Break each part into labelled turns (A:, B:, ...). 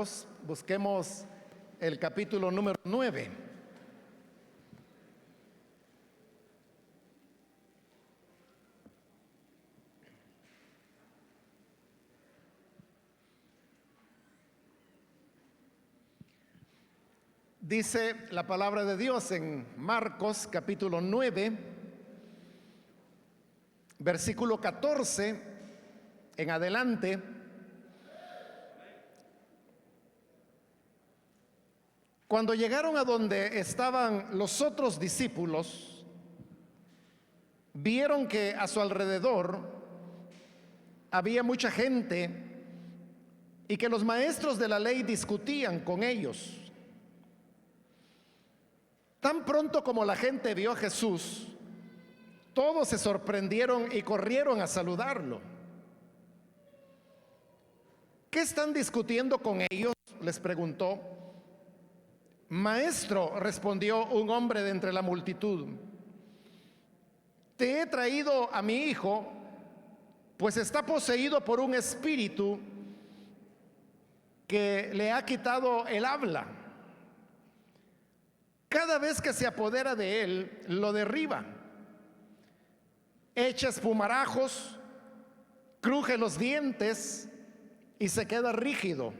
A: Marcos, busquemos el capítulo número 9. Dice la palabra de Dios en Marcos capítulo 9, versículo 14 en adelante. Cuando llegaron a donde estaban los otros discípulos, vieron que a su alrededor había mucha gente y que los maestros de la ley discutían con ellos. Tan pronto como la gente vio a Jesús, todos se sorprendieron y corrieron a saludarlo. ¿Qué están discutiendo con ellos?, les preguntó. Maestro, respondió un hombre de entre la multitud, te he traído a mi hijo, pues está poseído por un espíritu que le ha quitado el habla. Cada vez que se apodera de él, lo derriba, echa espumarajos, cruje los dientes y se queda rígido.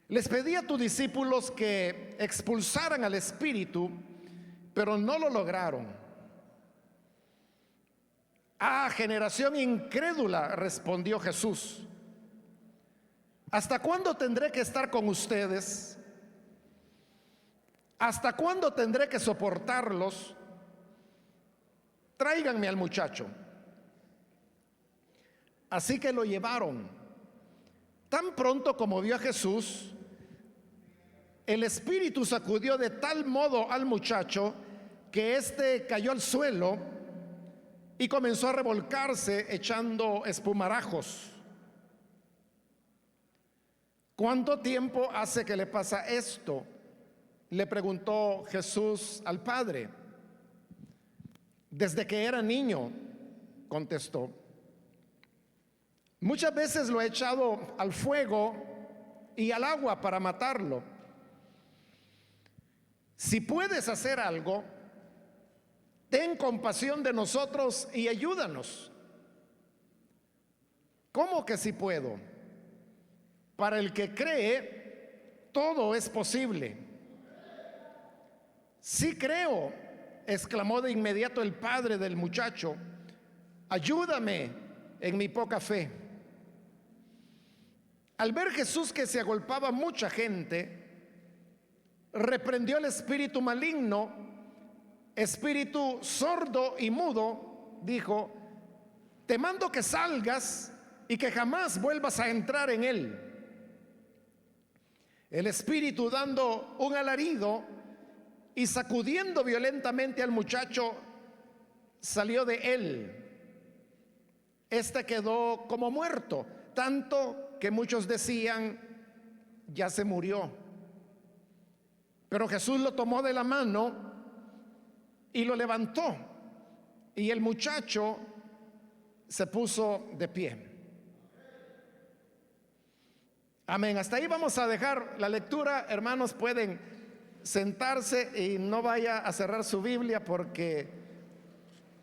A: Les pedí a tus discípulos que expulsaran al espíritu, pero no lo lograron. Ah, generación incrédula, respondió Jesús, ¿hasta cuándo tendré que estar con ustedes? ¿Hasta cuándo tendré que soportarlos? Tráiganme al muchacho. Así que lo llevaron. Tan pronto como vio a Jesús, el espíritu sacudió de tal modo al muchacho que éste cayó al suelo y comenzó a revolcarse echando espumarajos. ¿Cuánto tiempo hace que le pasa esto?, le preguntó Jesús al padre. Desde que era niño, contestó. Muchas veces lo he echado al fuego y al agua para matarlo. Si puedes hacer algo, ten compasión de nosotros y ayúdanos. ¿Cómo que si puedo? Para el que cree, todo es posible. Sí creo, exclamó de inmediato el padre del muchacho. Ayúdame en mi poca fe. Al ver Jesús que se agolpaba mucha gente, reprendió el espíritu maligno. Espíritu sordo y mudo, dijo, te mando que salgas y que jamás vuelvas a entrar en él. El espíritu, dando un alarido y sacudiendo violentamente al muchacho, salió de él. Este quedó como muerto, tanto que muchos decían, ya se murió. Pero Jesús lo tomó de la mano y lo levantó, y el muchacho se puso de pie. Amén. Hasta ahí vamos a dejar la lectura. Hermanos, pueden sentarse y no vaya a cerrar su Biblia, porque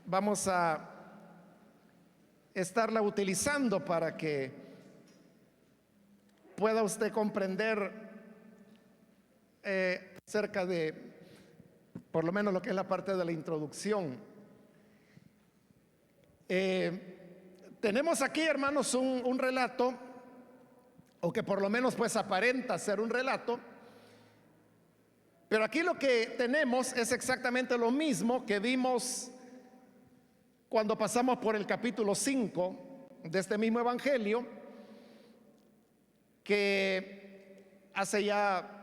A: vamos a estarla utilizando para que pueda usted comprender acerca de, por lo menos, lo que es la parte de la introducción. Tenemos aquí, hermanos, un relato, o que por lo menos pues aparenta ser un relato. Pero aquí lo que tenemos es exactamente lo mismo que vimos cuando pasamos por el capítulo 5 de este mismo evangelio, que hace ya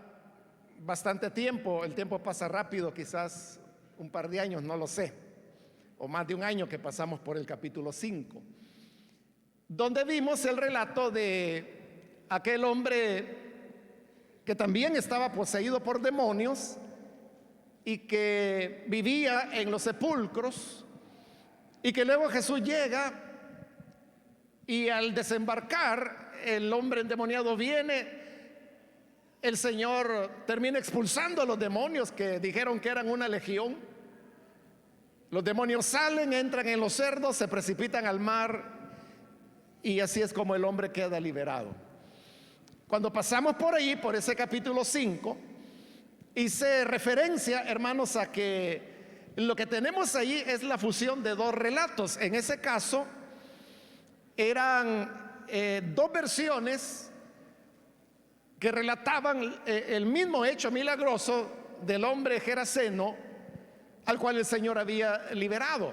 A: bastante tiempo. El tiempo pasa rápido, quizás un par de años, no lo sé, o más de un año que pasamos por el capítulo 5, donde vimos el relato de aquel hombre que también estaba poseído por demonios y que vivía en los sepulcros, y que luego Jesús llega Y al desembarcar, el hombre endemoniado viene, el Señor termina expulsando a los demonios que dijeron que eran una legión. Los demonios salen, entran en los cerdos, se precipitan al mar, y así es como el hombre queda liberado. Cuando pasamos por ahí, por ese capítulo 5, hice referencia, hermanos, a que lo que tenemos ahí es la fusión de dos relatos. En ese caso eran dos versiones que relataban el mismo hecho milagroso del hombre geraseno al cual el Señor había liberado.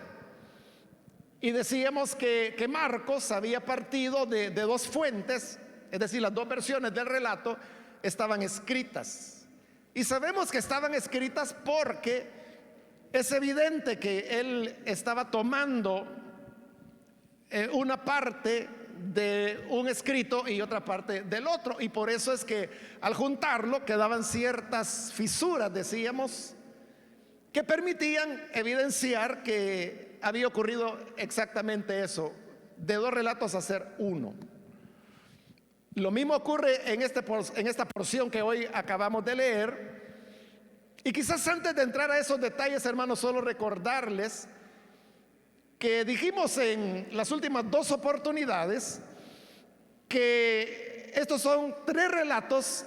A: Y decíamos que Marcos había partido de dos fuentes, es decir, las dos versiones del relato estaban escritas. Y sabemos que estaban escritas porque es evidente que él estaba tomando una parte de un escrito y otra parte del otro, y por eso es que al juntarlo quedaban ciertas fisuras, decíamos, que permitían evidenciar que había ocurrido exactamente eso, de dos relatos hacer uno. Lo mismo ocurre en esta porción que hoy acabamos de leer. Y quizás antes de entrar a esos detalles, hermanos, solo recordarles que dijimos en las últimas dos oportunidades que estos son tres relatos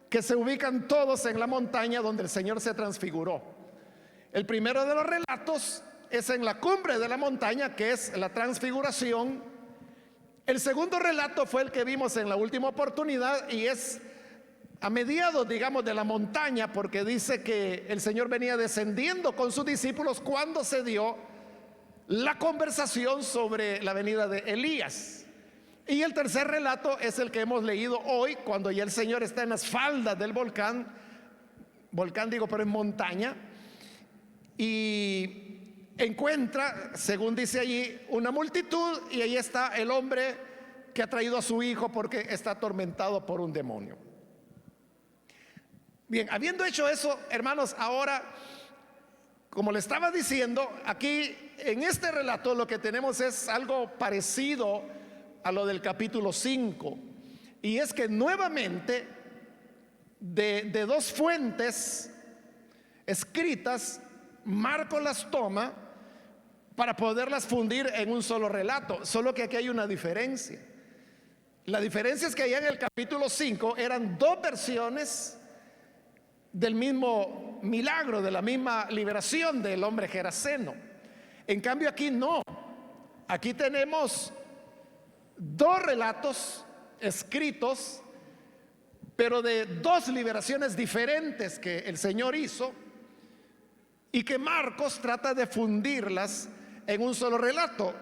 A: que se ubican todos en la montaña donde el Señor se transfiguró. El primero de los relatos es en la cumbre de la montaña, que es la transfiguración. El segundo relato fue el que vimos en la última oportunidad y es a mediados, digamos, de la montaña, porque dice que el Señor venía descendiendo con sus discípulos cuando se dio la conversación sobre la venida de Elías. Y el tercer relato es el que hemos leído hoy, cuando ya el Señor está en las faldas del volcán digo, pero en montaña, y encuentra, según dice allí, una multitud, y ahí está el hombre que ha traído a su hijo porque está atormentado por un demonio. Bien, habiendo hecho eso, hermanos, ahora, como le estaba diciendo, aquí en este relato lo que tenemos es algo parecido a lo del capítulo 5, y es que nuevamente de dos fuentes escritas, Marcos las toma para poderlas fundir en un solo relato, solo que aquí hay una diferencia. La diferencia es que allá en el capítulo 5 eran dos versiones del mismo milagro, de la misma liberación del hombre geraseno. En cambio aquí no, aquí tenemos dos relatos escritos, pero de dos liberaciones diferentes que el Señor hizo, y que Marcos trata de fundirlas en un solo relato.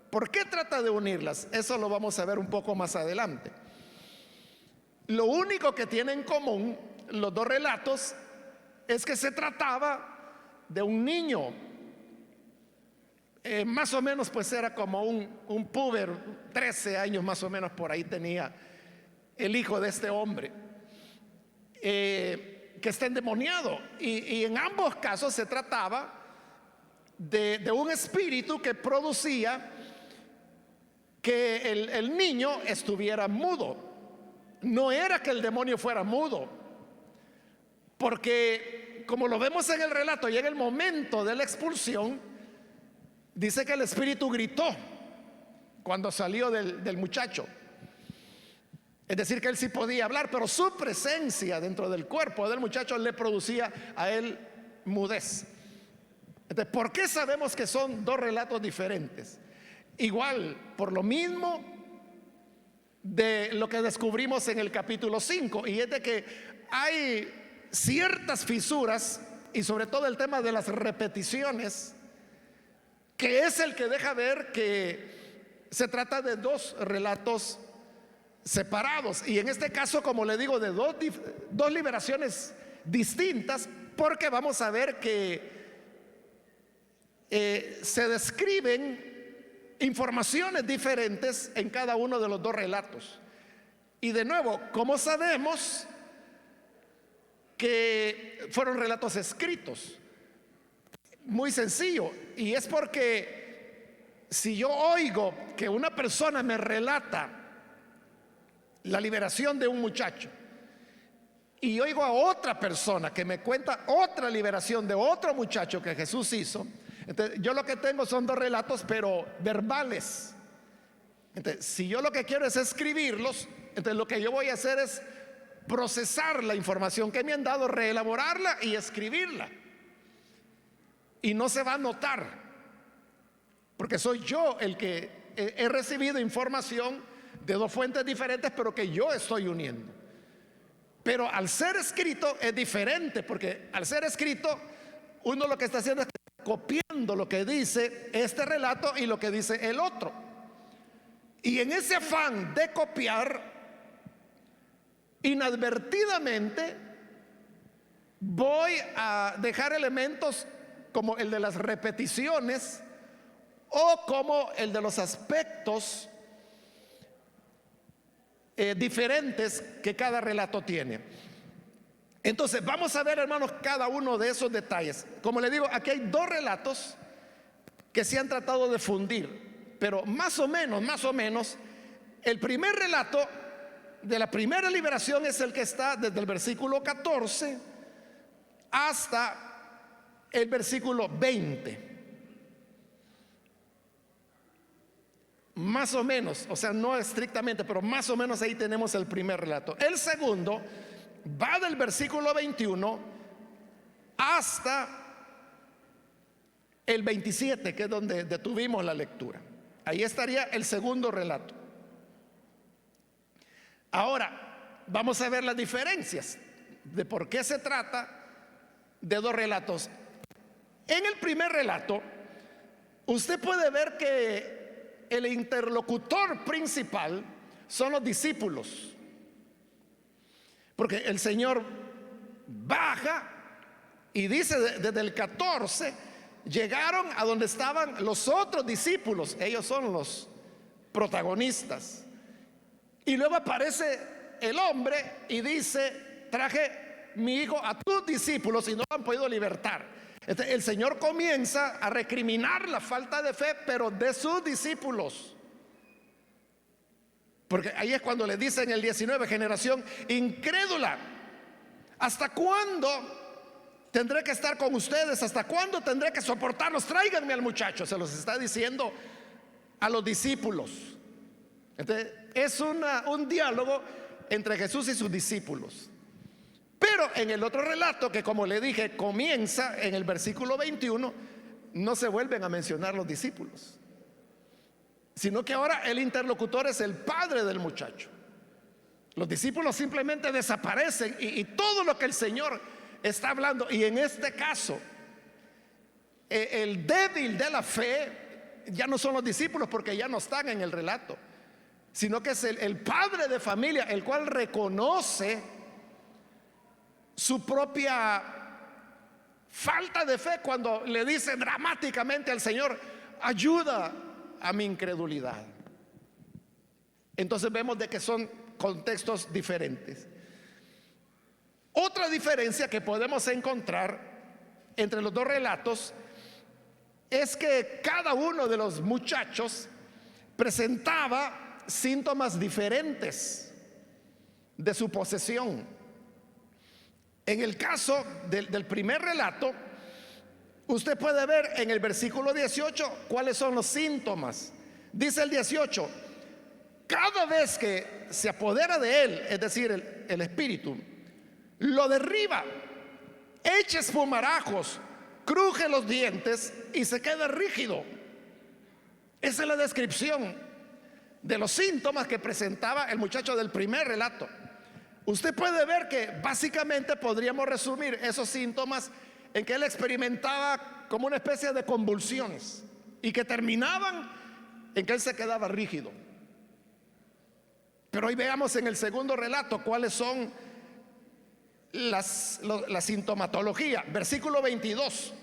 A: ¿Por qué trata de unirlas? Eso lo vamos a ver un poco más adelante. Lo único que tienen en común los dos relatos es que se trataba de un niño, más o menos pues era como un puber, 13 años más o menos por ahí tenía el hijo de este hombre, que está endemoniado, y en ambos casos se trataba de un espíritu que producía que el niño estuviera mudo. No era que el demonio fuera mudo, porque como lo vemos en el relato y en el momento de la expulsión, dice que el espíritu gritó cuando salió del muchacho. Es decir, que él sí podía hablar, pero su presencia dentro del cuerpo del muchacho le producía a él mudez. Entonces, ¿por qué sabemos que son dos relatos diferentes? Igual, por lo mismo de lo que descubrimos en el capítulo 5, y es de que hay ciertas fisuras, y sobre todo el tema de las repeticiones, que es el que deja ver que se trata de dos relatos separados, y en este caso, como le digo, de dos liberaciones distintas, porque vamos a ver que se describen informaciones diferentes en cada uno de los dos relatos. Y de nuevo, ¿cómo sabemos que fueron relatos escritos? Muy sencillo, y es porque si yo oigo que una persona me relata la liberación de un muchacho y oigo a otra persona que me cuenta otra liberación de otro muchacho que Jesús hizo, entonces yo lo que tengo son dos relatos, pero verbales. Entonces, si yo lo que quiero es escribirlos, entonces lo que yo voy a hacer es procesar la información que me han dado, reelaborarla y escribirla. Y no se va a notar, porque soy yo el que he recibido información de dos fuentes diferentes, pero que yo estoy uniendo. Pero al ser escrito es diferente, porque al ser escrito uno lo que está haciendo es copiando lo que dice este relato y lo que dice el otro. Y en ese afán de copiar, inadvertidamente voy a dejar elementos como el de las repeticiones o como el de los aspectos diferentes que cada relato tiene. Entonces vamos a ver, hermanos, cada uno de esos detalles. Como le digo, aquí hay dos relatos que se han tratado de fundir, pero más o menos, el primer relato de la primera liberación es el que está desde el versículo 14 hasta el versículo 20. Más o menos, o sea, no estrictamente, pero más o menos ahí tenemos el primer relato. El segundo va del versículo 21 hasta el 27, que es donde detuvimos la lectura. Ahí estaría el segundo relato. Ahora, vamos a ver las diferencias de por qué se trata de dos relatos. En el primer relato, usted puede ver que el interlocutor principal son los discípulos, porque el Señor baja y dice desde el 14, llegaron a donde estaban los otros discípulos, ellos son los protagonistas, y luego aparece el hombre y dice: traje mi hijo a tus discípulos y no lo han podido libertar. El Señor comienza a recriminar la falta de fe, pero de sus discípulos, porque ahí es cuando le dice en el 19: generación incrédula, ¿hasta cuándo tendré que estar con ustedes? ¿Hasta cuándo tendré que soportarlos? Tráiganme al muchacho. Se los está diciendo a los discípulos. Entonces, es un diálogo entre Jesús y sus discípulos. Pero en el otro relato, que como le dije comienza en el versículo 21, no se vuelven a mencionar los discípulos, sino que ahora el interlocutor es el padre del muchacho. Los discípulos simplemente desaparecen y todo lo que el Señor está hablando, y en este caso el débil de la fe ya no son los discípulos, porque ya no están en el relato, sino que es el padre de familia, el cual reconoce su propia falta de fe cuando le dice dramáticamente al Señor: ayuda a mi incredulidad. Entonces vemos de que son contextos diferentes. Otra diferencia que podemos encontrar entre los dos relatos es que cada uno de los muchachos presentaba síntomas diferentes de su posesión. En el caso del primer relato, usted puede ver en el versículo 18 cuáles son los síntomas. Dice el 18: cada vez que se apodera de él, es decir, el espíritu, lo derriba, echa espumarajos, cruje los dientes y se queda rígido. Esa es la descripción de los síntomas que presentaba el muchacho del primer relato. Usted puede ver que básicamente podríamos resumir esos síntomas en que él experimentaba como una especie de convulsiones y que terminaban en que él se quedaba rígido. Pero hoy veamos en el segundo relato cuáles son la sintomatología. Versículo 22,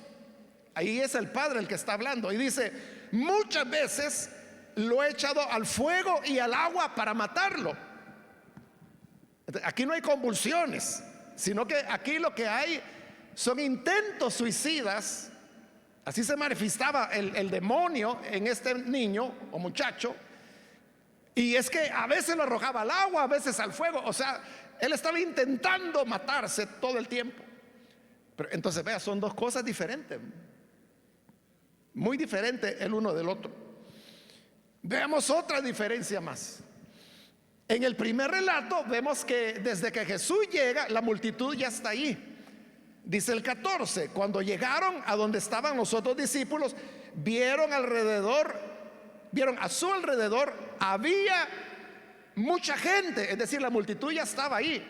A: ahí es el padre el que está hablando y dice: muchas veces lo he echado al fuego y al agua para matarlo. Aquí no hay convulsiones, sino que aquí lo que hay son intentos suicidas Así se manifestaba el demonio en este niño o muchacho. Y es que a veces lo arrojaba al agua, a veces al fuego. O sea, él estaba intentando matarse todo el tiempo. Pero entonces vea, son dos cosas diferentes, muy diferentes el uno del otro. Veamos otra diferencia más. En el primer relato vemos que desde que Jesús llega, la multitud ya está ahí. Dice el 14: cuando llegaron a donde estaban los otros discípulos, vieron a su alrededor, había mucha gente, es decir, la multitud ya estaba ahí.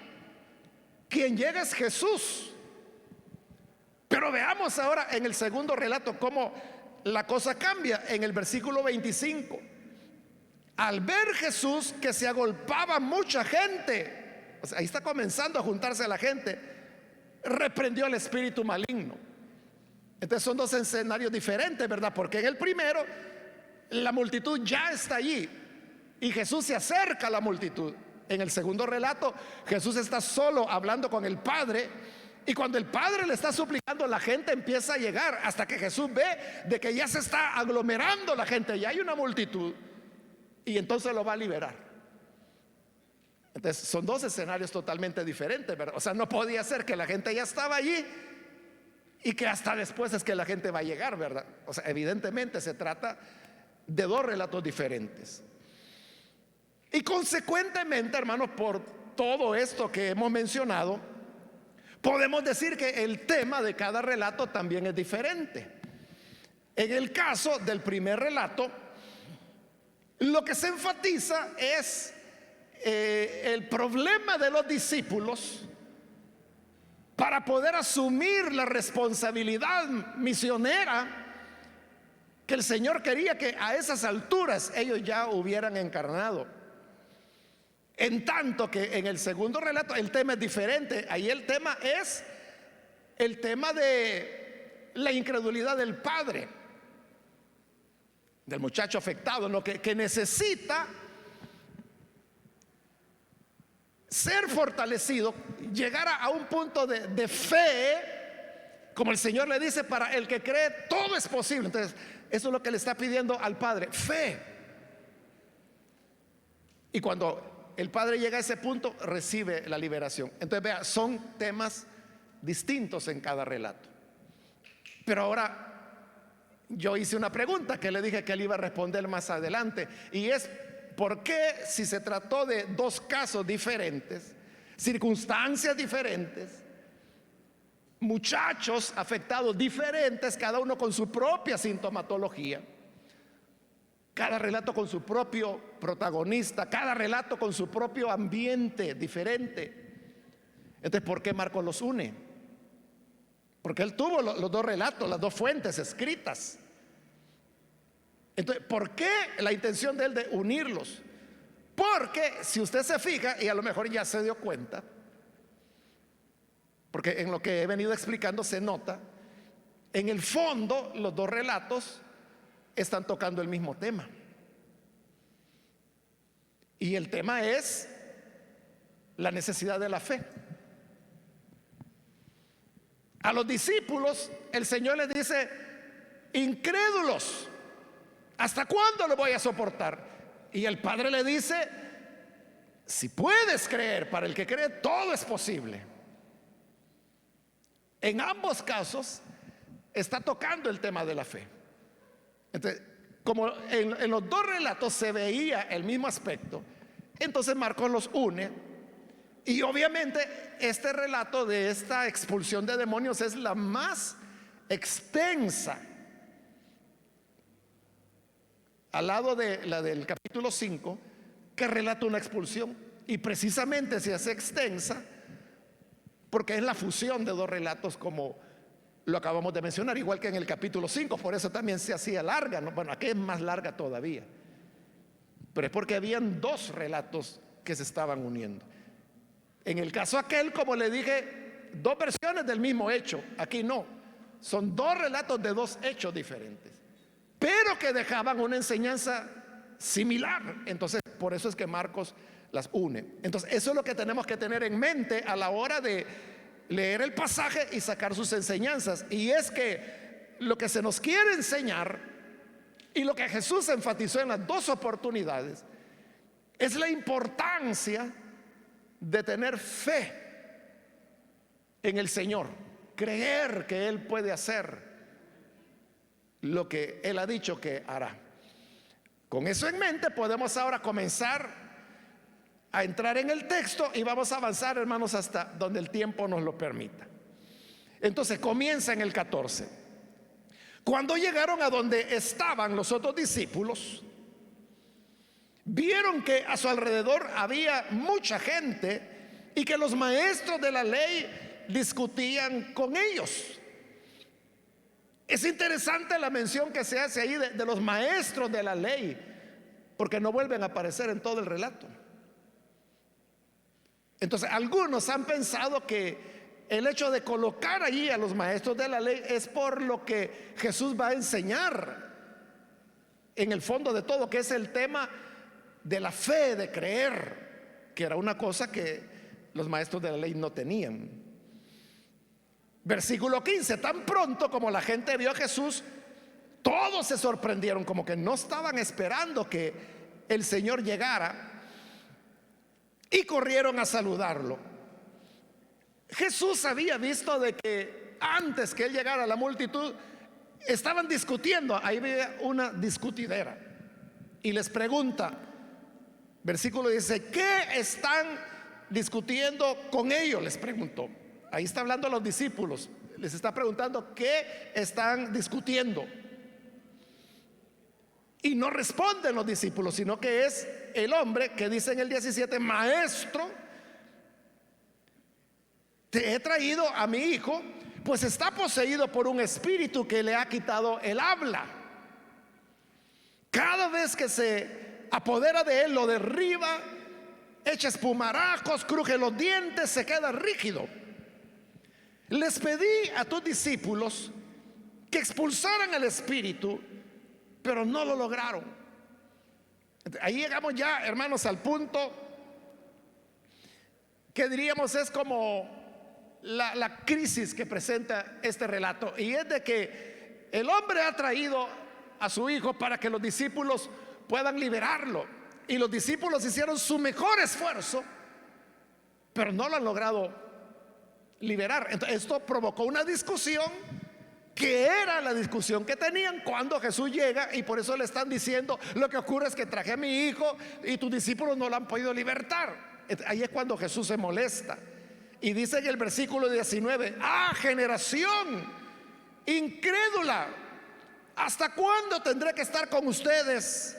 A: Quien llega es Jesús. Pero veamos ahora en el segundo relato cómo la cosa cambia. En el versículo 25, al ver Jesús que se agolpaba mucha gente, o sea, ahí está comenzando a juntarse la gente, reprendió al espíritu maligno. Entonces son dos escenarios diferentes, ¿verdad? Porque en el primero la multitud ya está allí y Jesús se acerca a la multitud. En el segundo relato Jesús está solo hablando con el Padre, y cuando el Padre le está suplicando, la gente empieza a llegar, hasta que Jesús ve de que ya se está aglomerando la gente, ya hay una multitud, y entonces lo va a liberar. Entonces son dos escenarios totalmente diferentes, ¿verdad? O sea, no podía ser que la gente ya estaba allí y que hasta después es que la gente va a llegar, ¿verdad? O sea, evidentemente se trata de dos relatos diferentes. Y consecuentemente, hermanos, por todo esto que hemos mencionado, podemos decir que el tema de cada relato también es diferente. En el caso del primer relato, lo que se enfatiza es el problema de los discípulos para poder asumir la responsabilidad misionera que el Señor quería que a esas alturas ellos ya hubieran encarnado. En tanto que en el segundo relato el tema es diferente. Ahí el tema es el tema de la incredulidad del padre, del muchacho afectado, ¿no? que necesita ser fortalecido, llegar a un punto de fe, como el Señor le dice: para el que cree todo es posible. Entonces eso es lo que le está pidiendo al Padre, fe. Y cuando el Padre llega a ese punto, recibe la liberación. Entonces vea, son temas distintos en cada relato. Pero ahora yo hice una pregunta que le dije que él iba a responder más adelante, y es: ¿por qué, si se trató de dos casos diferentes, circunstancias diferentes, muchachos afectados diferentes, cada uno con su propia sintomatología, cada relato con su propio protagonista, cada relato con su propio ambiente diferente? Entonces, ¿por qué Marcos los une? Porque él tuvo los dos relatos, las dos fuentes escritas. Entonces, ¿por qué la intención de él de unirlos? Porque si usted se fija, y a lo mejor ya se dio cuenta, porque en lo que he venido explicando se nota, en el fondo los dos relatos están tocando el mismo tema. Y el tema es la necesidad de la fe. A los discípulos el Señor les dice: incrédulos, ¿hasta cuándo lo voy a soportar? Y el Padre le dice: si puedes creer, para el que cree todo es posible. En ambos casos está tocando el tema de la fe. Entonces, como en los dos relatos se veía el mismo aspecto, entonces Marcos los une. Y obviamente este relato de esta expulsión de demonios es la más extensa, al lado de la del capítulo 5, que relata una expulsión. Y precisamente se hace extensa porque es la fusión de dos relatos, como lo acabamos de mencionar, igual que en el capítulo 5. Por eso también se hacía larga, ¿no? Bueno, aquí es más larga todavía, pero es porque habían dos relatos que se estaban uniendo. En el caso aquel, como le dije, dos versiones del mismo hecho. Aquí no, son dos relatos de dos hechos diferentes, pero que dejaban una enseñanza similar. Entonces, por eso es que Marcos las une. Entonces, eso es lo que tenemos que tener en mente a la hora de leer el pasaje y sacar sus enseñanzas. Y es que lo que se nos quiere enseñar y lo que Jesús enfatizó en las dos oportunidades es la importancia de tener fe en el Señor, creer que Él puede hacer lo que Él ha dicho que hará. Con eso en mente podemos ahora comenzar a entrar en el texto y vamos a avanzar, hermanos, hasta donde el tiempo nos lo permita. Entonces comienza en el 14. Cuando llegaron a donde estaban los otros discípulos, vieron que a su alrededor había mucha gente y que los maestros de la ley discutían con ellos. Es interesante la mención que se hace ahí de los maestros de la ley, porque no vuelven a aparecer en todo el relato. Entonces, algunos han pensado que el hecho de colocar allí a los maestros de la ley es por lo que Jesús va a enseñar en el fondo de todo, que es el tema de la fe, de creer, que era una cosa que los maestros de la ley no tenían. Versículo 15: tan pronto como la gente vio a Jesús, todos se sorprendieron, como que no estaban esperando que el Señor llegara, y corrieron a saludarlo. Jesús había visto de que antes que él llegara, la multitud estaban discutiendo. Ahí había una discutidera y les pregunta, versículo dice: ¿qué están discutiendo con ellos? Les preguntó. Ahí está hablando a los discípulos, les está preguntando qué están discutiendo. Y no responden los discípulos, sino que es el hombre que dice en el 17: maestro, te he traído a mi hijo, pues está poseído por un espíritu que le ha quitado el habla. Cada vez que se apodera de él, lo derriba, echa espumarajos, cruje los dientes, se queda rígido. Les pedí a tus discípulos que expulsaran el espíritu, pero no lo lograron. Ahí llegamos ya, hermanos, al punto que diríamos es como la crisis que presenta este relato, y es de que el hombre ha traído a su hijo para que los discípulos puedan liberarlo, y los discípulos hicieron su mejor esfuerzo, pero no lo han logrado liberar. Entonces, esto provocó una discusión que era la discusión que tenían cuando Jesús llega, y por eso le están diciendo: lo que ocurre es que traje a mi hijo y tus discípulos no lo han podido libertar. Ahí es cuando Jesús se molesta y dice en el versículo 19: ah, generación incrédula, ¿hasta cuándo tendré que estar con ustedes?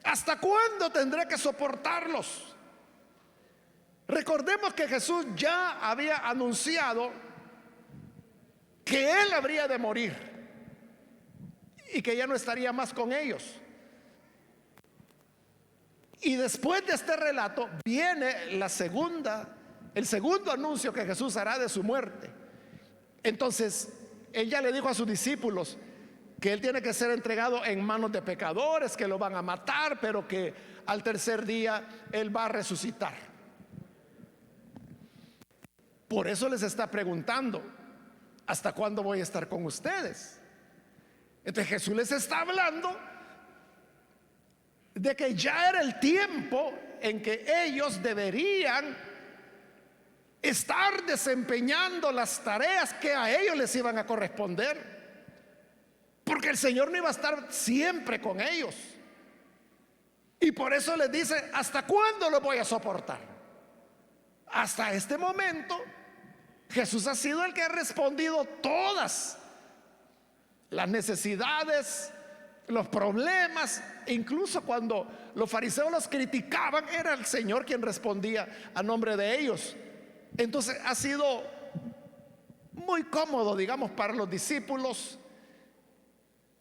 A: ¿Hasta cuándo tendré que soportarlos? Recordemos que Jesús ya había anunciado que él habría de morir y que ya no estaría más con ellos. Y después de este relato viene el segundo anuncio que Jesús hará de su muerte. Entonces, él ya le dijo a sus discípulos que él tiene que ser entregado en manos de pecadores, que lo van a matar, pero que al tercer día él va a resucitar. Por eso les está preguntando: ¿hasta cuándo voy a estar con ustedes? Entonces Jesús les está hablando de que ya era el tiempo en que ellos deberían estar desempeñando las tareas que a ellos les iban a corresponder, porque el Señor no iba a estar siempre con ellos. Y por eso les dice: ¿hasta cuándo lo voy a soportar? Hasta este momento Jesús ha sido el que ha respondido todas las necesidades, los problemas. Incluso cuando los fariseos los criticaban, era el Señor quien respondía a nombre de ellos. Entonces ha sido muy cómodo, digamos, para los discípulos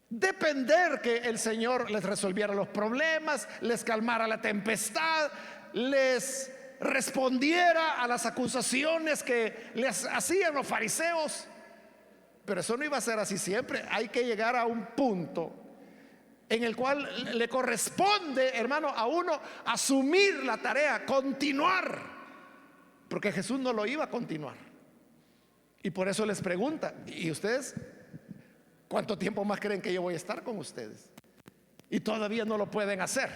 A: depender que el Señor les resolviera los problemas, les calmara la tempestad, les respondiera a las acusaciones que les hacían los fariseos. Pero eso no iba a ser así siempre. Hay que llegar a un punto en el cual le corresponde, hermano, a uno asumir la tarea, continuar, porque Jesús no lo iba a continuar. Y por eso les pregunta: ¿y ustedes ¿Cuánto tiempo más creen que yo voy a estar con ustedes? Y todavía no lo pueden hacer.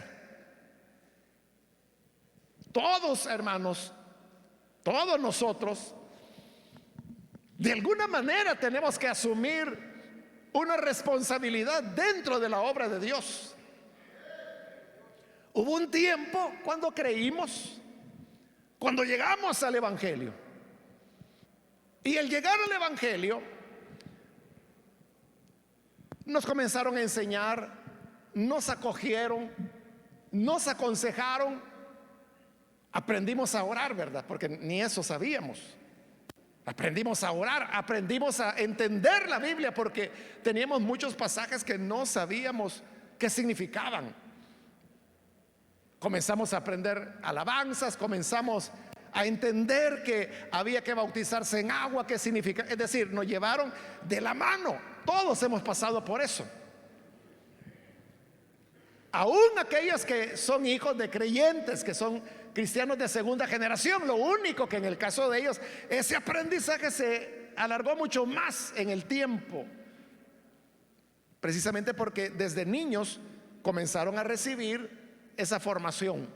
A: Todos, hermanos, todos nosotros, de alguna manera tenemos que asumir una responsabilidad dentro de la obra de Dios. Hubo un tiempo cuando creímos, cuando llegamos al Evangelio. Y al llegar al Evangelio, nos comenzaron a enseñar, nos acogieron, nos aconsejaron, aprendimos a orar, ¿verdad? Porque ni eso sabíamos. Aprendimos a orar, aprendimos a entender la Biblia porque teníamos muchos pasajes que no sabíamos qué significaban. Comenzamos a aprender alabanzas, comenzamos a entender que había que bautizarse en agua, qué significa. Es decir, nos llevaron de la mano. Todos hemos pasado por eso. Aún aquellos que son hijos de creyentes, que son cristianos de segunda generación, lo único que en el caso de ellos, ese aprendizaje se alargó mucho más en el tiempo, precisamente porque desde niños comenzaron a recibir esa formación,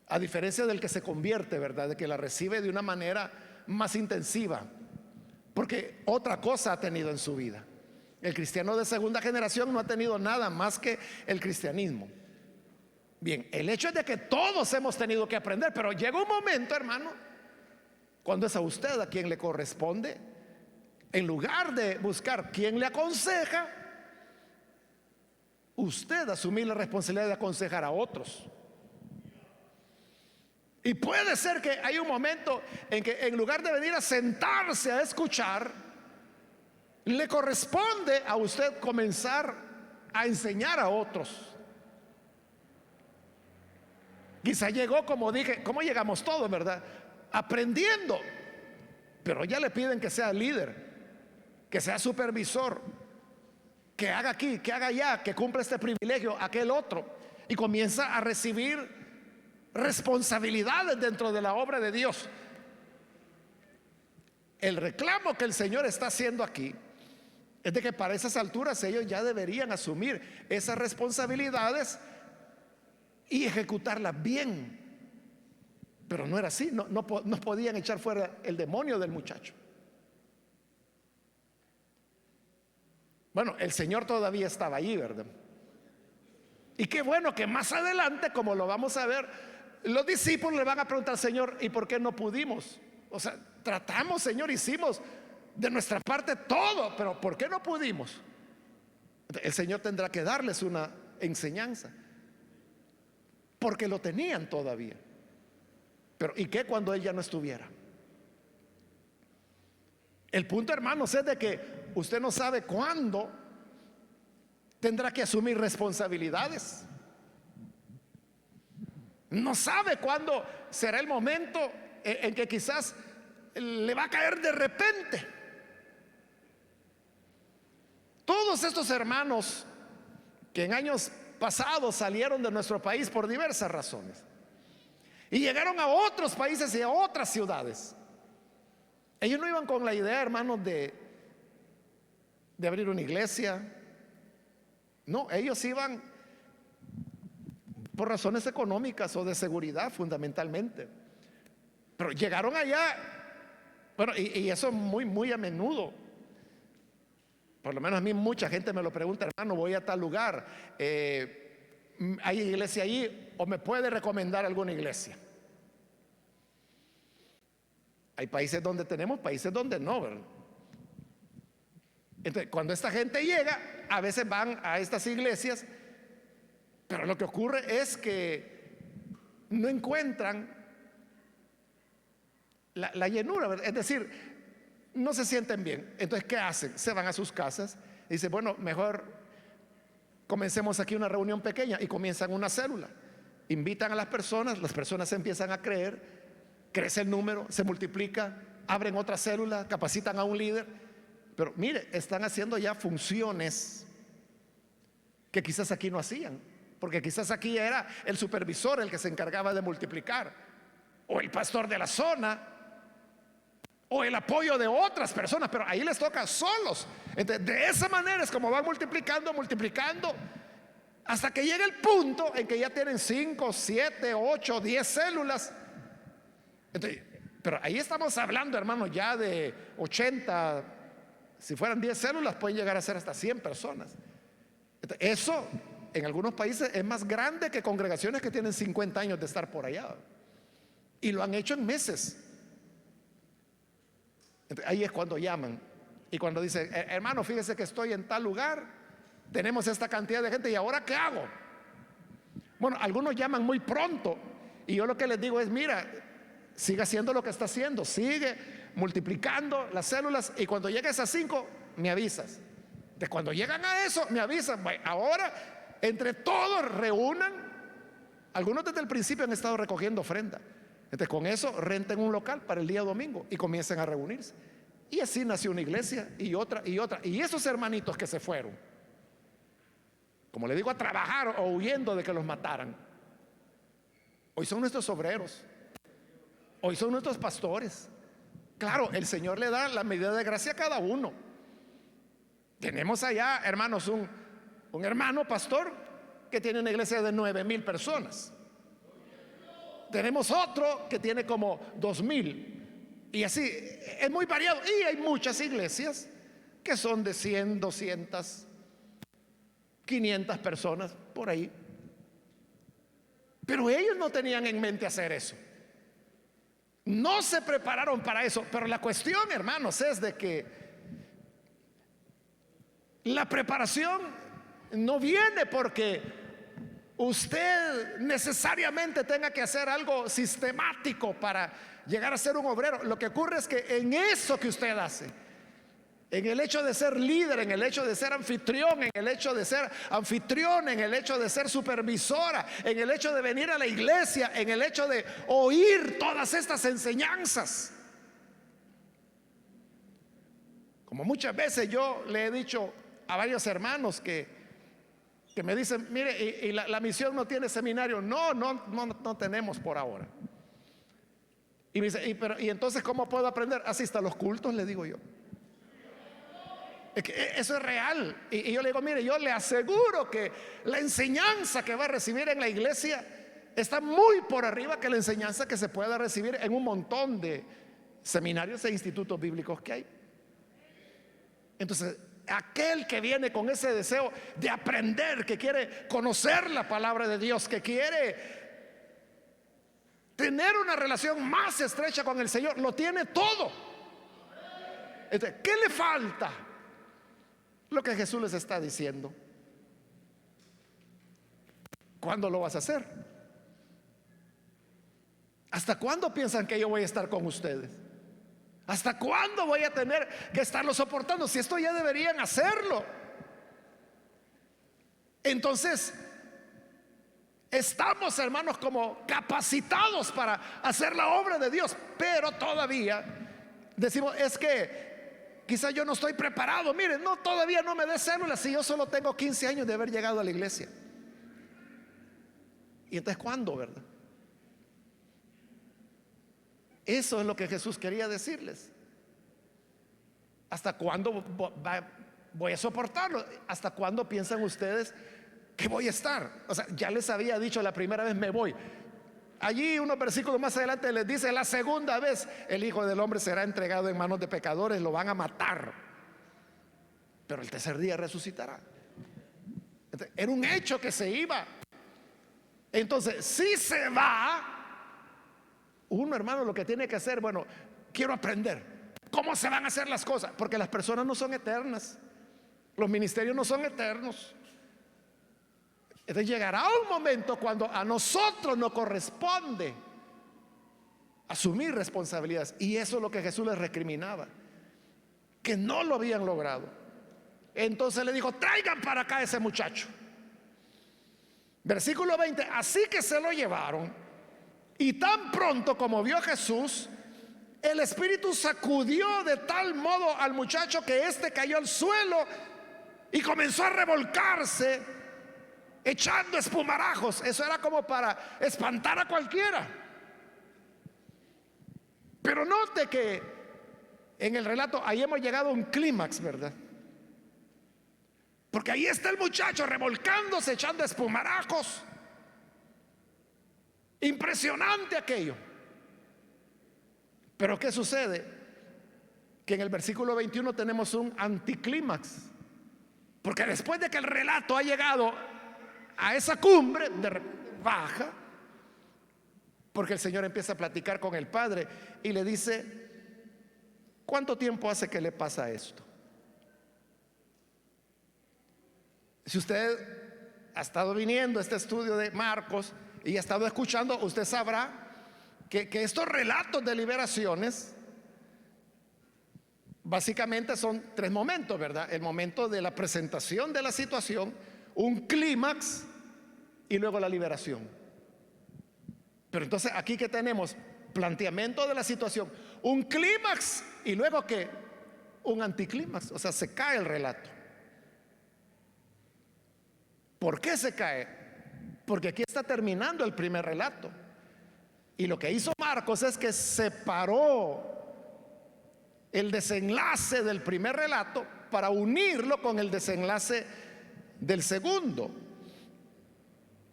A: a diferencia del que se convierte, ¿verdad? De que la recibe de una manera más intensiva, porque otra cosa ha tenido en su vida. El cristiano de segunda generación no ha tenido nada más que el cristianismo. Bien, el hecho es de que todos hemos tenido que aprender, pero llega un momento, hermano, cuando es a usted a quien le corresponde, en lugar de buscar quien le aconseja, usted asumir la responsabilidad de aconsejar a otros. Y puede ser que hay un momento en que en lugar de venir a sentarse a escuchar, le corresponde a usted comenzar a enseñar a otros. Quizá llegó, como dije, como llegamos todos, ¿verdad? Aprendiendo, pero ya le piden que sea líder, que sea supervisor, que haga aquí, que haga allá, que cumpla este privilegio, aquel otro, y comienza a recibir responsabilidades dentro de la obra de Dios. El reclamo que el Señor está haciendo aquí es de que para esas alturas ellos ya deberían asumir esas responsabilidades y ejecutarlas bien. Pero no era así, no podían echar fuera el demonio del muchacho. Bueno, el Señor todavía estaba allí, ¿verdad? Y qué bueno que más adelante, como lo vamos a ver, los discípulos le van a preguntar al Señor: ¿y por qué no pudimos? O sea, tratamos, Señor, hicimos de nuestra parte todo, pero ¿por qué no pudimos? El Señor tendrá que darles una enseñanza, porque lo tenían todavía. Pero ¿y qué cuando Él ya no estuviera? El punto, hermanos, es de que usted no sabe cuándo tendrá que asumir responsabilidades. No sabe cuándo será el momento en que quizás le va a caer de repente. Todos estos hermanos que en años pasados salieron de nuestro país por diversas razones y llegaron a otros países y a otras ciudades, ellos no iban con la idea, hermanos, de abrir una iglesia. No, ellos iban por razones económicas o de seguridad fundamentalmente. Pero llegaron allá, bueno, y eso muy a menudo. Por lo menos a mí mucha gente me lo pregunta: hermano, voy a tal lugar, ¿hay iglesia allí? ¿O me puede recomendar alguna iglesia? Hay países donde tenemos, países donde no, ¿verdad? Entonces, cuando esta gente llega, a veces van a estas iglesias, pero lo que ocurre es que no encuentran la llenura, ¿verdad? Es decir, no se sienten bien. Entonces, ¿qué hacen? Se van a sus casas y dicen: bueno, mejor comencemos aquí una reunión pequeña, y comienzan una célula. Invitan a las personas empiezan a creer, crece el número, se multiplica, abren otra célula, capacitan a un líder. Pero mire, están haciendo ya funciones que quizás aquí no hacían, porque quizás aquí era el supervisor el que se encargaba de multiplicar, o el pastor de la zona, o el apoyo de otras personas, pero ahí les toca solos. Entonces, de esa manera es como van multiplicando, multiplicando, hasta que llega el punto en que ya tienen 5, 7, 8, 10 células. Entonces, pero ahí estamos hablando, hermanos, ya de 80. Si fueran 10 células, pueden llegar a ser hasta 100 personas. Entonces, eso en algunos países es más grande que congregaciones que tienen 50 años de estar por allá. Y lo han hecho en meses. Entonces, ahí es cuando llaman. Y cuando dicen, hermano, fíjese que estoy en tal lugar, tenemos esta cantidad de gente, ¿y ahora qué hago? Bueno, algunos llaman muy pronto. Y yo lo que les digo es, mira, siga haciendo lo que está haciendo, sigue multiplicando las células, y cuando llegues a 5 me avisas. De cuando llegan a eso me avisan. Bueno, ahora entre todos reúnan. Algunos desde el principio han estado recogiendo ofrenda. Entonces con eso renten un local para el día domingo y comiencen a reunirse. Y así nació una iglesia y otra y otra. Y esos hermanitos que se fueron, como le digo, a trabajar o huyendo de que los mataran, hoy son nuestros obreros, hoy son nuestros pastores. Claro, el Señor le da la medida de gracia a cada uno. Tenemos allá, hermanos, un hermano pastor que tiene una iglesia de 9,000 personas. Tenemos otro que tiene como 2,000. Y así, es muy variado. Y hay muchas iglesias que son de 100, 200, 500 personas, por ahí. Pero ellos no tenían en mente hacer eso. No se prepararon para eso. Pero la cuestión, hermanos, es de que la preparación no viene porque usted necesariamente tenga que hacer algo sistemático para llegar a ser un obrero. Lo que ocurre es que en eso que usted hace, en el hecho de ser líder, en el hecho de ser anfitrión, en el hecho de ser anfitrión, en el hecho de ser supervisora, en el hecho de venir a la iglesia, en el hecho de oír todas estas enseñanzas. Como muchas veces yo le he dicho a varios hermanos que me dicen, mire, y la misión no tiene seminario. No tenemos por ahora. Y me dice, ¿y entonces cómo puedo aprender? Asista a los cultos, le digo yo. Es que eso es real. Y yo le digo, mire, yo le aseguro que la enseñanza que va a recibir en la iglesia está muy por arriba que la enseñanza que se pueda recibir en un montón de seminarios e institutos bíblicos que hay. Entonces, aquel que viene con ese deseo de aprender, que quiere conocer la palabra de Dios, que quiere tener una relación más estrecha con el Señor, lo tiene todo. Entonces, ¿qué le falta? Lo que Jesús les está diciendo. ¿Cuándo lo vas a hacer? ¿Hasta cuándo piensan que yo voy a estar con ustedes? ¿Hasta cuándo voy a tener que estarlo soportando? Si esto ya deberían hacerlo. Entonces, estamos, hermanos, como capacitados para hacer la obra de Dios, pero todavía decimos, es que quizás yo no estoy preparado. Miren, no, todavía no me dé células si yo solo tengo 15 años de haber llegado a la iglesia. Y entonces, ¿cuándo, verdad? Eso es lo que Jesús quería decirles. ¿Hasta cuándo voy a soportarlo? ¿Hasta cuándo piensan ustedes que voy a estar? O sea, ya les había dicho la primera vez, me voy. Allí unos versículos más adelante les dice, la segunda vez el Hijo del Hombre será entregado en manos de pecadores, lo van a matar, pero el tercer día resucitará. Entonces, era un hecho que se iba. Entonces, si se va, uno, hermano, lo que tiene que hacer, bueno, quiero aprender cómo se van a hacer las cosas, porque las personas no son eternas, los ministerios no son eternos. Entonces llegará un momento cuando a nosotros nos corresponde asumir responsabilidades, y eso es lo que Jesús les recriminaba, que no lo habían logrado. Entonces le dijo, traigan para acá a ese muchacho. Versículo 20, así que se lo llevaron. Y tan pronto como vio a Jesús, el espíritu sacudió de tal modo al muchacho que éste cayó al suelo y comenzó a revolcarse, echando espumarajos. Eso era como para espantar a cualquiera. Pero note que en el relato, ahí hemos llegado a un clímax, ¿verdad? Porque ahí está el muchacho revolcándose, echando espumarajos. Impresionante aquello. Pero ¿qué sucede? Que en el versículo 21 tenemos un anticlímax. Porque después de que el relato ha llegado a esa cumbre, de repente baja, porque el Señor empieza a platicar con el padre y le dice: ¿cuánto tiempo hace que le pasa esto? Si usted ha estado viniendo a este estudio de Marcos y ha estado escuchando, usted sabrá que estos relatos de liberaciones básicamente son tres momentos, ¿verdad? El momento de la presentación de la situación, un clímax y luego la liberación. Pero entonces aquí que tenemos planteamiento de la situación, un clímax y luego que un anticlímax, o sea, se cae el relato. ¿Por qué se cae? Porque aquí está terminando el primer relato. Y lo que hizo Marcos es que separó el desenlace del primer relato para unirlo con el desenlace del segundo.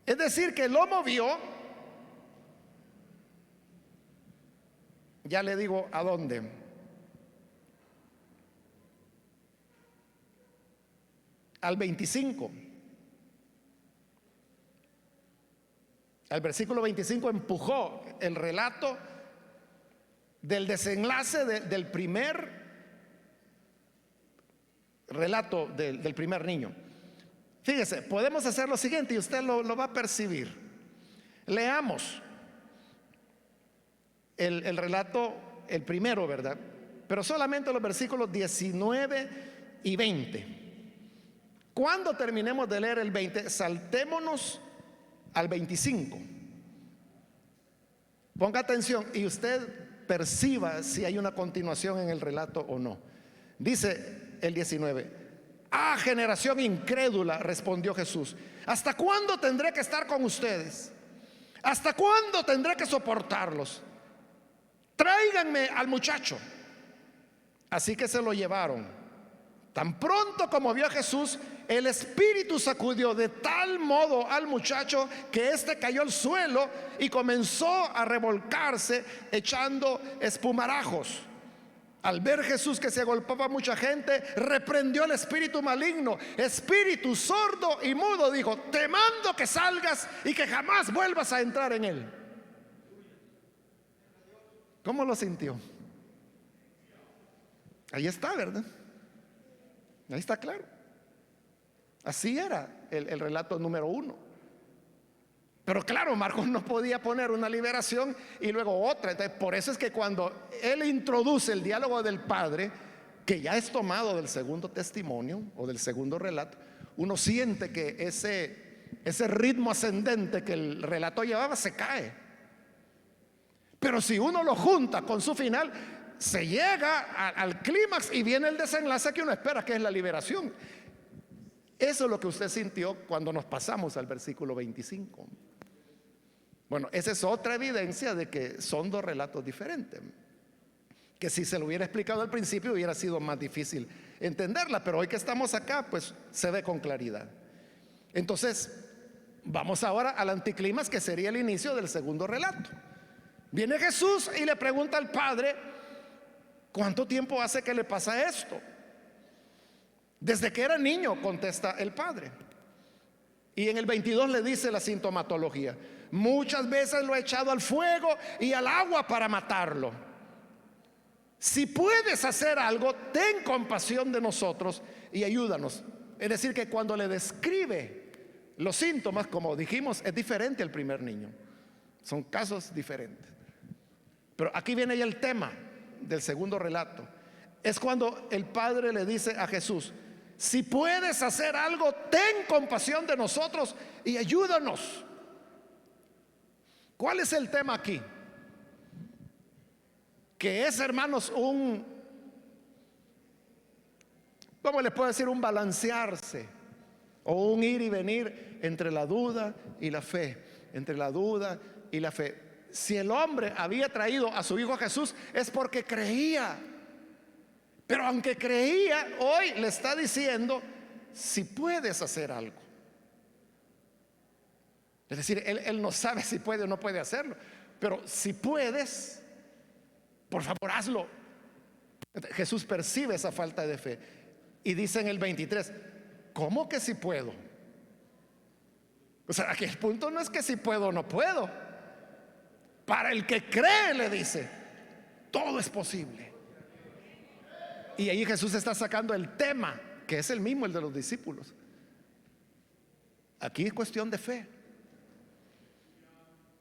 A: Es decir, que lo movió, ya le digo a dónde, al 25. Al versículo 25 empujó el relato del desenlace del primer relato del primer niño. Fíjese, podemos hacer lo siguiente y usted lo va a percibir. Leamos el relato, el primero, ¿verdad? Pero solamente los versículos 19 y 20. Cuando terminemos de leer el 20, saltémonos al 25. Ponga atención y usted perciba si hay una continuación en el relato o no. Dice el 19: ah, generación incrédula, respondió Jesús, ¿hasta cuándo tendré que estar con ustedes? ¿Hasta cuándo tendré que soportarlos? Tráiganme al muchacho. Así que se lo llevaron. Tan pronto como vio a Jesús, el espíritu sacudió de tal modo al muchacho que éste cayó al suelo y comenzó a revolcarse echando espumarajos. Al ver Jesús que se agolpaba mucha gente, reprendió al espíritu maligno: espíritu sordo y mudo, dijo, te mando que salgas y que jamás vuelvas a entrar en él. ¿Cómo lo sintió? Ahí está, ¿verdad? Ahí está claro. Así era el relato número 1. Pero claro, Marcos no podía poner una liberación y luego otra. Entonces, por eso es que cuando él introduce el diálogo del padre, que ya es tomado del segundo testimonio o del segundo relato, uno siente que ese ritmo ascendente que el relato llevaba se cae. Pero si uno lo junta con su final, se llega al clímax y viene el desenlace que uno espera, que es la liberación. Eso es lo que usted sintió cuando nos pasamos al versículo 25. Bueno, esa es otra evidencia de que son dos relatos diferentes, que si se lo hubiera explicado al principio hubiera sido más difícil entenderla, pero hoy que estamos acá pues se ve con claridad. Entonces vamos ahora al anticlímax, que sería el inicio del segundo relato. Viene Jesús y le pregunta al padre: ¿cuánto tiempo hace que le pasa esto? Desde que era niño, contesta el padre. Y en el 22 le dice la sintomatología: muchas veces lo he echado al fuego y al agua para matarlo. Si puedes hacer algo, ten compasión de nosotros y ayúdanos. Es decir, que cuando le describe los síntomas, como dijimos, es diferente al primer niño. Son casos diferentes. Pero aquí viene ya el tema del segundo relato. Es cuando el padre le dice a Jesús: si puedes hacer algo, ten compasión de nosotros y ayúdanos. ¿Cuál es el tema aquí? Que es, hermanos, ¿cómo les puedo decir? Un balancearse o un ir y venir entre la duda y la fe, entre la duda y la fe. Si el hombre había traído a su hijo Jesús, es porque creía Pero aunque creía, hoy le está diciendo: si puedes hacer algo. Es decir, él no sabe si puede o no puede hacerlo, pero si puedes, por favor, hazlo. Jesús percibe esa falta de fe y dice en el 23: ¿cómo que si puedo? O sea, aquí el punto no es que si puedo o no puedo. Para el que cree, le dice, todo es posible. Y ahí Jesús está sacando el tema, que es el mismo, el de los discípulos. Aquí es cuestión de fe.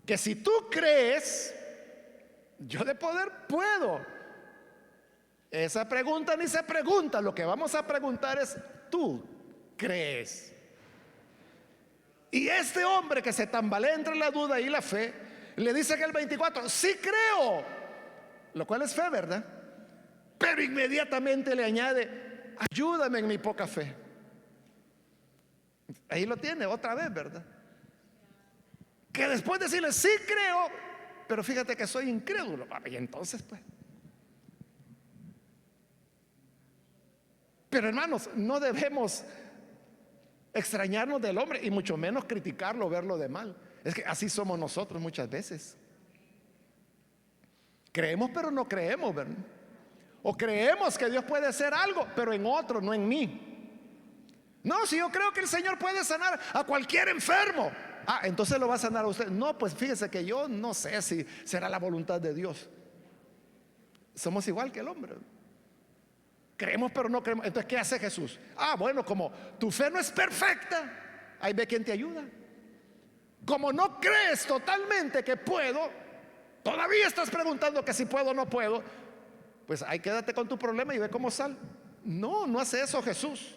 A: Que si tú crees, yo de poder puedo. Esa pregunta ni se pregunta. Lo que vamos a preguntar es: ¿tú crees? Y este hombre que se tambalea entre la duda y la fe, le dice en el 24: sí creo. Lo cual es fe, ¿verdad? Pero inmediatamente le añade: ayúdame en mi poca fe. Ahí lo tiene otra vez, ¿verdad? Que después de decirle: sí creo, pero fíjate que soy incrédulo. Y entonces pues. Pero hermanos, no debemos extrañarnos del hombre y mucho menos criticarlo, verlo de mal. Es que así somos nosotros muchas veces. Creemos pero no creemos, ¿verdad? O creemos que Dios puede hacer algo, pero en otro, no en mí. No, si yo creo que el Señor puede sanar a cualquier enfermo, entonces lo va a sanar a usted. No, pues fíjese que yo no sé si será la voluntad de Dios. Somos igual que el hombre. Creemos pero no creemos. Entonces, ¿qué hace Jesús? Bueno, como tu fe no es perfecta, ahí ve quién te ayuda. Como no crees totalmente que puedo, todavía estás preguntando que si puedo o no puedo, pues ahí quédate con tu problema y ve cómo sale. No, no hace eso Jesús.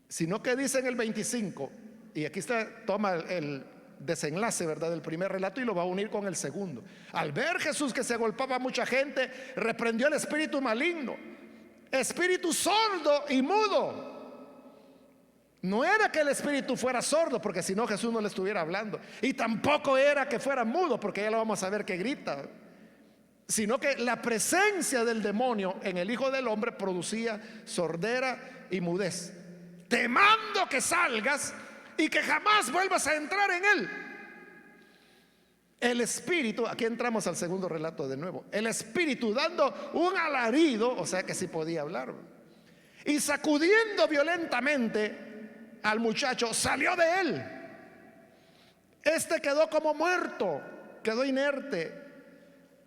A: Sino que dice en el 25, y aquí toma el desenlace, ¿verdad?, del primer relato y lo va a unir con el segundo. Al ver Jesús que se agolpaba a mucha gente, reprendió al espíritu maligno, espíritu sordo y mudo. No era que el espíritu fuera sordo, porque si no Jesús no le estuviera hablando, y tampoco era que fuera mudo, porque ya lo vamos a ver que grita, sino que la presencia del demonio en el Hijo del Hombre producía sordera y mudez. Te mando que salgas y que jamás vuelvas a entrar en él. El espíritu, aquí entramos al segundo relato de nuevo. El espíritu dando un alarido, o sea que sí podía hablar, y sacudiendo violentamente al muchacho, salió de él. Este quedó como muerto, quedó inerte,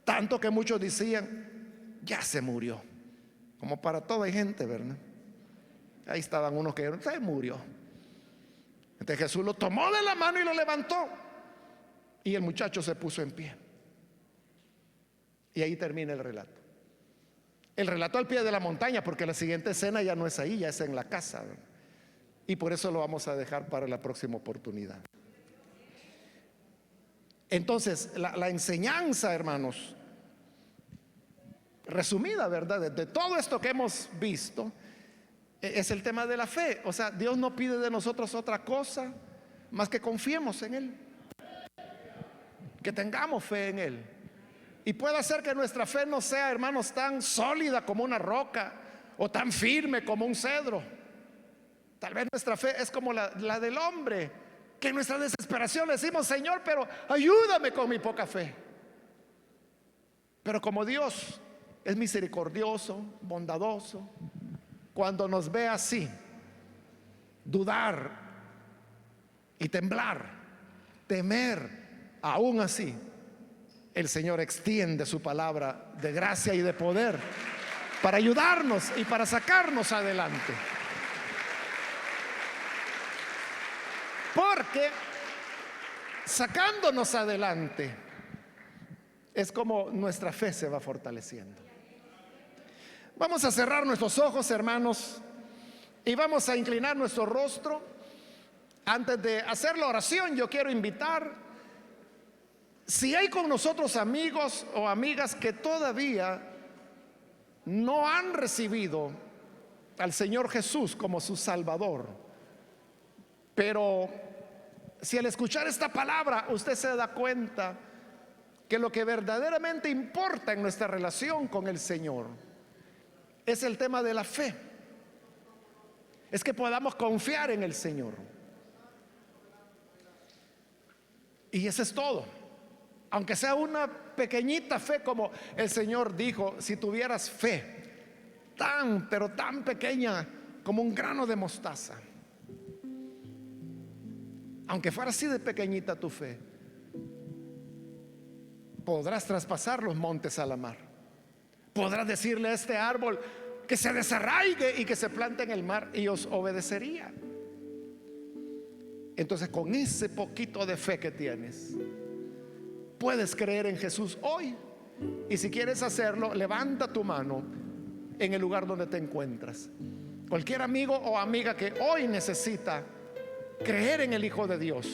A: tanto que muchos decían: ya se murió. Como para toda gente, ¿verdad? Ahí estaban unos que se murió. Entonces Jesús lo tomó de la mano y lo levantó, y el muchacho se puso en pie. Y ahí termina el relato. El relato al pie de la montaña, porque la siguiente escena ya no es ahí, ya es en la casa, ¿verdad? Y por eso lo vamos a dejar para la próxima oportunidad. Entonces la enseñanza, hermanos, resumida, ¿verdad?, de todo esto que hemos visto, es el tema de la fe. O sea, Dios no pide de nosotros otra cosa más que confiemos en Él, que tengamos fe en Él. Y puede ser que nuestra fe no sea, hermanos, tan sólida como una roca o tan firme como un cedro. Tal vez nuestra fe es como la del hombre, que en nuestra desesperación le decimos: Señor, pero ayúdame con mi poca fe. Pero como Dios es misericordioso, bondadoso, cuando nos ve así, dudar y temblar, temer, aún así, el Señor extiende su palabra de gracia y de poder para ayudarnos y para sacarnos adelante. Porque sacándonos adelante es como nuestra fe se va fortaleciendo. Vamos a cerrar nuestros ojos, hermanos, y vamos a inclinar nuestro rostro. Antes de hacer la oración, yo quiero invitar, si hay con nosotros amigos o amigas que todavía no han recibido al Señor Jesús como su Salvador, pero si al escuchar esta palabra usted se da cuenta que lo que verdaderamente importa en nuestra relación con el Señor es el tema de la fe. Es que podamos confiar en el Señor. Y eso es todo. Aunque sea una pequeñita fe, como el Señor dijo, si tuvieras fe pero tan pequeña como un grano de mostaza, aunque fuera así de pequeñita tu fe, podrás traspasar los montes a la mar. Podrás decirle a este árbol que se desarraigue y que se plante en el mar, y os obedecería. Entonces, con ese poquito de fe que tienes, puedes creer en Jesús hoy. Y si quieres hacerlo, levanta tu mano en el lugar donde te encuentras. Cualquier amigo o amiga que hoy necesita creer en el Hijo de Dios,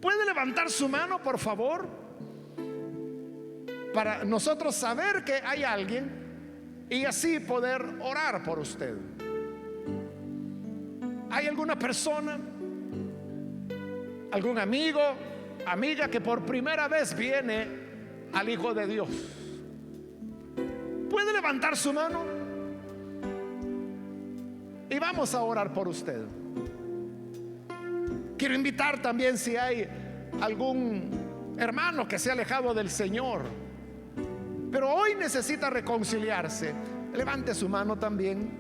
A: ¿puede levantar su mano, por favor? Para nosotros saber que hay alguien y así poder orar por usted. ¿Hay alguna persona, algún amigo, amiga que por primera vez viene al Hijo de Dios? ¿Puede levantar su mano? Y vamos a orar por usted. Quiero invitar también, si hay algún hermano que se ha alejado del Señor, pero hoy necesita reconciliarse, levante su mano también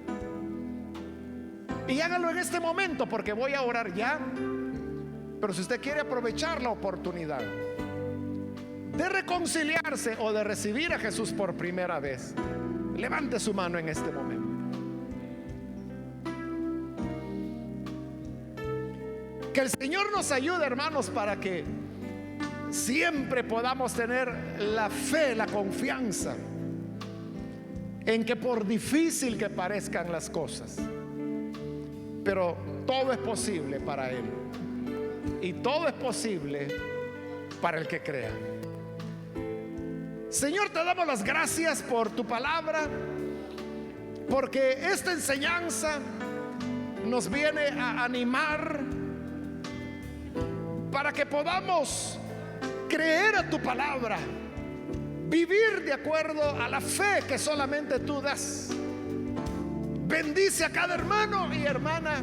A: y hágalo en este momento, porque voy a orar ya. Pero si usted quiere aprovechar la oportunidad de reconciliarse o de recibir a Jesús por primera vez, levante su mano en este momento. Que el Señor nos ayude, hermanos, para que siempre podamos tener la fe, la confianza en que, por difícil que parezcan las cosas, pero todo es posible para Él, y todo es posible para el que crea. Señor, te damos las gracias por tu palabra, porque esta enseñanza nos viene a animar para que podamos creer a tu palabra, vivir de acuerdo a la fe que solamente tú das. Bendice a cada hermano y hermana.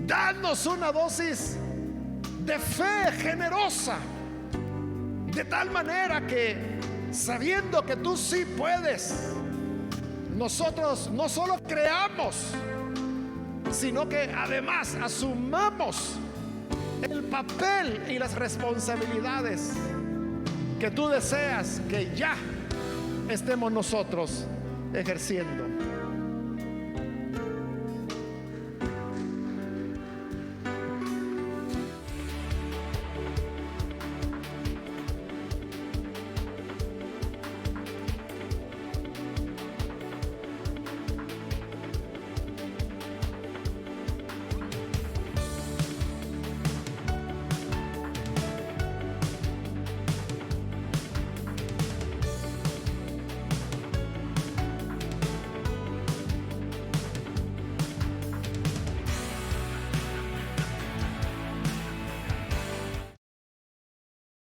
A: Danos una dosis de fe generosa, de tal manera que, sabiendo que tú sí puedes, nosotros no solo creamos, sino que además asumamos el papel y las responsabilidades que tú deseas que ya estemos nosotros ejerciendo.